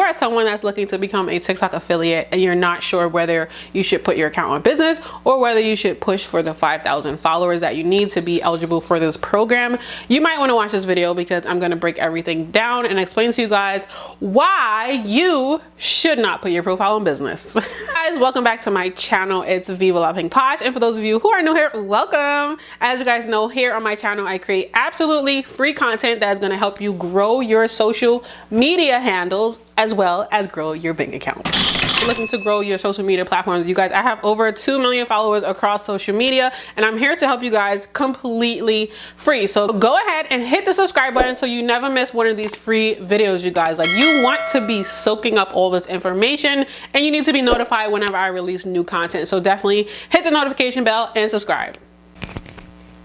are someone that's looking to become a TikTok affiliate and you're not sure whether you should put your account on business or whether you should push for the 5,000 followers that you need to be eligible for this program, you might want to watch this video because I'm going to break everything down and explain to you guys why you should not put your profile on business. Guys, welcome back to my channel. It's Viva La Pink Posh, and for those of you who are new here, welcome. As you guys know, here on my channel I create absolutely free content that is going to help you grow your social media handles as well as grow your bank account. If you're looking to grow your social media platforms, you guys, I have over 2 million followers across social media, and I'm here to help you guys completely free. So go ahead and hit the subscribe button so you never miss one of these free videos, you guys. Like, you want to be soaking up all this information and you need to be notified whenever I release new content. So definitely hit the notification bell and subscribe.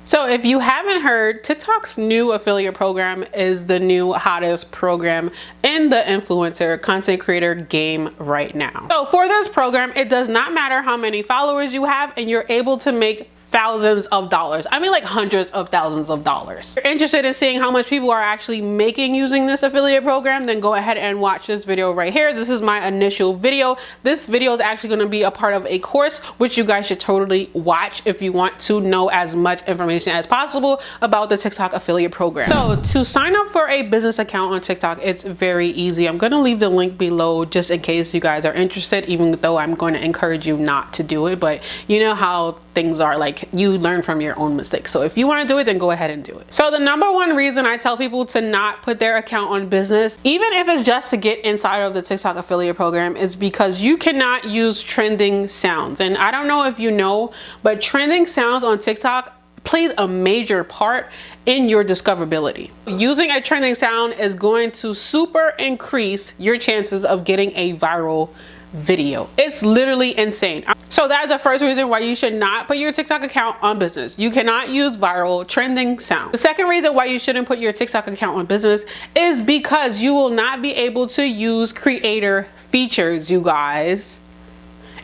So if you haven't heard, TikTok's new affiliate program is the new hottest program in the influencer content creator game right now. So for this program, it does not matter how many followers you have, and you're able to make thousands of dollars. I mean, like hundreds of thousands of dollars. If you're interested in seeing how much people are actually making using this affiliate program, then go ahead and watch this video right here. This is my initial video. This video is actually going to be a part of a course which you guys should totally watch if you want to know as much information as possible about the TikTok affiliate program. So to sign up for a business account on TikTok, it's very easy. I'm going to leave the link below just in case you guys are interested, even though I'm going to encourage you not to do it. But you know how things are, like, you learn from your own mistakes. So if you want to do it, then go ahead and do it. So the number one reason I tell people to not put their account on business, even if it's just to get inside of the TikTok affiliate program, is because you cannot use trending sounds. And I don't know if you know, but trending sounds on TikTok plays a major part in your discoverability. Using a trending sound is going to super increase your chances of getting a viral video. It's literally insane. So that's the first reason why you should not put your TikTok account on business. You cannot use viral trending sound. The second reason why you shouldn't put your TikTok account on business is because you will not be able to use creator features, you guys.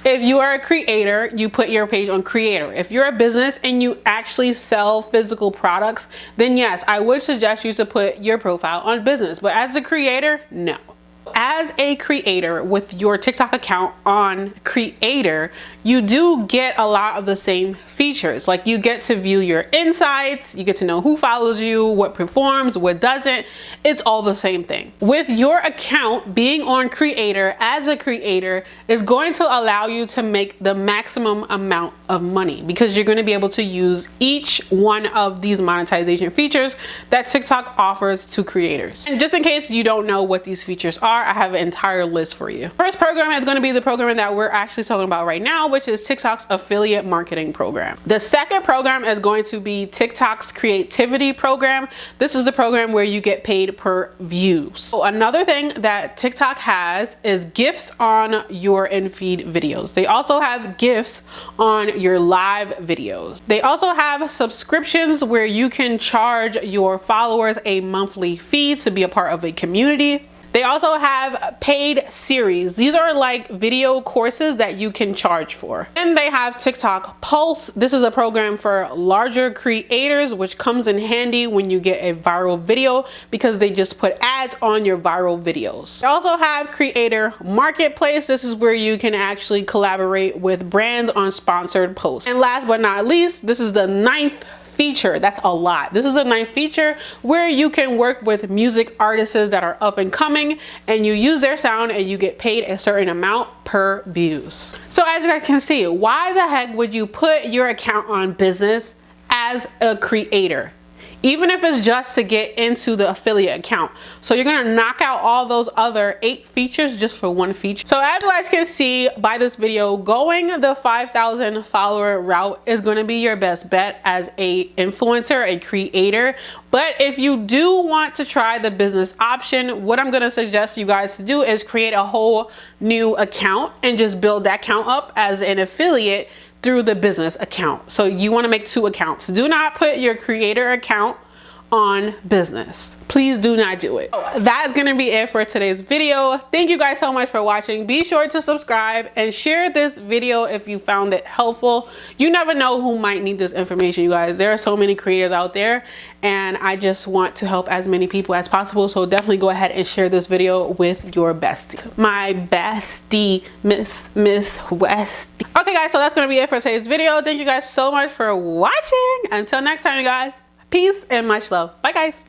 If you are a creator, you put your page on creator. If you're a business and you actually sell physical products, then yes, I would suggest you to put your profile on business. But as a creator, no. As a creator with your TikTok account on creator, you do get a lot of the same features. Like, you get to view your insights, you get to know who follows you, what performs, what doesn't. It's all the same thing. With your account being on creator, as a creator, is going to allow you to make the maximum amount of money because you're going to be able to use each one of these monetization features that TikTok offers to creators. And just in case you don't know what these features are, I have an entire list for you. First program is going to be the program that we're actually talking about right now, which is TikTok's affiliate marketing program. The second program is going to be TikTok's creativity program. This is the program where you get paid per views. So another thing that TikTok has is gifts on your in-feed videos. They also have gifts on your live videos. They also have subscriptions where you can charge your followers a monthly fee to be a part of a community. They also have paid series. These are like video courses that you can charge for. And they have TikTok Pulse. This is a program for larger creators, which comes in handy when you get a viral video because they just put ads on your viral videos. They also have Creator Marketplace. This is where you can actually collaborate with brands on sponsored posts. And last but not least, this is the 9th feature. That's a lot. This is a 9th feature where you can work with music artists that are up and coming, and you use their sound and you get paid a certain amount per views. So as you guys can see, why the heck would you put your account on business as a creator? Even if it's just to get into the affiliate account. So you're gonna knock out all those other 8 features just for 1 feature. So as you guys can see by this video, going the 5,000 follower route is gonna be your best bet as a influencer, a creator. But if you do want to try the business option, what I'm gonna suggest you guys to do is create a whole new account and just build that account up as an affiliate through the business account. So you want to make 2 accounts. Do not put your creator account on business. Please do not do it. So that is gonna be it for today's video. Thank you guys so much for watching. Be sure to subscribe and share this video if you found it helpful. You never know who might need this information, you guys. There are so many creators out there, and I just want to help as many people as possible. So definitely go ahead and share this video with your bestie. My bestie, Miss West. Okay guys, so that's gonna be it for today's video. Thank you guys so much for watching. Until next time, you guys. Peace and much love. Bye guys.